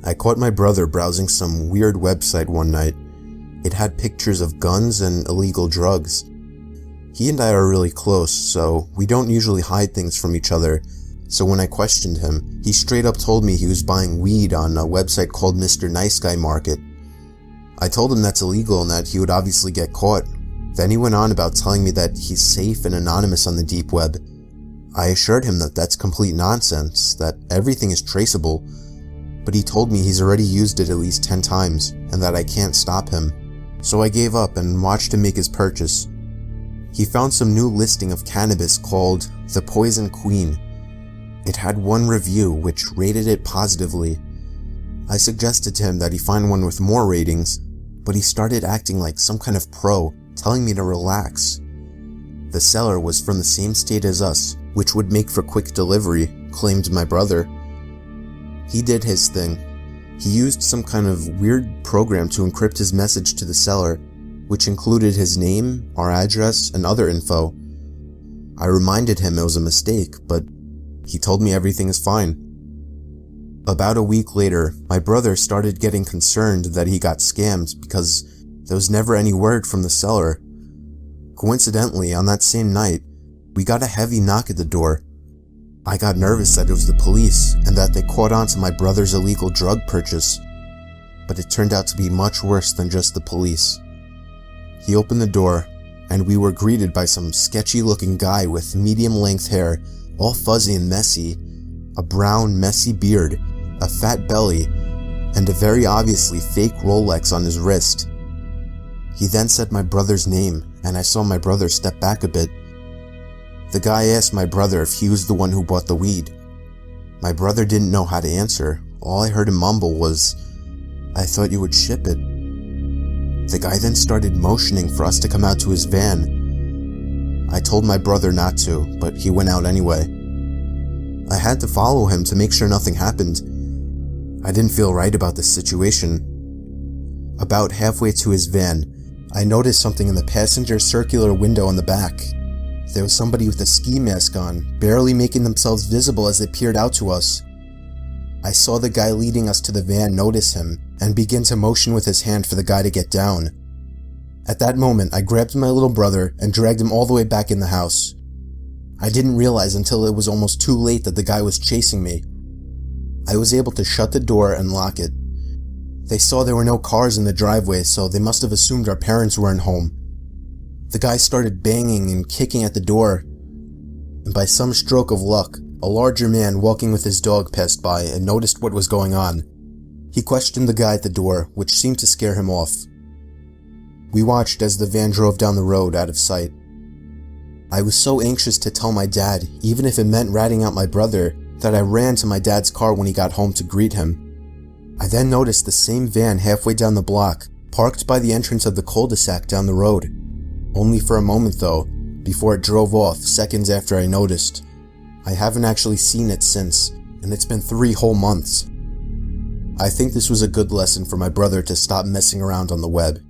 I caught my brother browsing some weird website one night. It had pictures of guns and illegal drugs. He and I are really close, so we don't usually hide things from each other. So when I questioned him, he straight up told me he was buying weed on a website called Mr. Nice Guy Market. I told him that's illegal and that he would obviously get caught. Then he went on about telling me that he's safe and anonymous on the deep web. I assured him that that's complete nonsense, that everything is traceable, but he told me he's already used it at least 10 times and that I can't stop him. So I gave up and watched him make his purchase. He found some new listing of cannabis called The Poison Queen. It had one review which rated it positively. I suggested to him that he find one with more ratings, but he started acting like some kind of pro, telling me to relax. The seller was from the same state as us, which would make for quick delivery, claimed my brother. He did his thing. He used some kind of weird program to encrypt his message to the seller, which included his name, our address, and other info. I reminded him it was a mistake, but he told me everything is fine. About a week later, my brother started getting concerned that he got scammed because there was never any word from the seller. Coincidentally, on that same night, we got a heavy knock at the door. I got nervous that it was the police and that they caught on to my brother's illegal drug purchase, but it turned out to be much worse than just the police. He opened the door, and we were greeted by some sketchy-looking guy with medium-length hair, all fuzzy and messy, a brown, messy beard, a fat belly, and a very obviously fake Rolex on his wrist. He then said my brother's name, and I saw my brother step back a bit. The guy asked my brother if he was the one who bought the weed. My brother didn't know how to answer. All I heard him mumble was, "I thought you would ship it." The guy then started motioning for us to come out to his van. I told my brother not to, but he went out anyway. I had to follow him to make sure nothing happened. I didn't feel right about this situation. About halfway to his van, I noticed something in the passenger circular window on the back. There was somebody with a ski mask on, barely making themselves visible as they peered out to us. I saw the guy leading us to the van notice him and begin to motion with his hand for the guy to get down. At that moment, I grabbed my little brother and dragged him all the way back in the house. I didn't realize until it was almost too late that the guy was chasing me. I was able to shut the door and lock it. They saw there were no cars in the driveway, so they must have assumed our parents weren't home. The guy started banging and kicking at the door, and by some stroke of luck, a larger man walking with his dog passed by and noticed what was going on. He questioned the guy at the door, which seemed to scare him off. We watched as the van drove down the road out of sight. I was so anxious to tell my dad, even if it meant ratting out my brother, that I ran to my dad's car when he got home to greet him. I then noticed the same van halfway down the block, parked by the entrance of the cul-de-sac down the road. Only for a moment though, before it drove off seconds after I noticed. I haven't actually seen it since, and it's been 3 whole months. I think this was a good lesson for my brother to stop messing around on the web.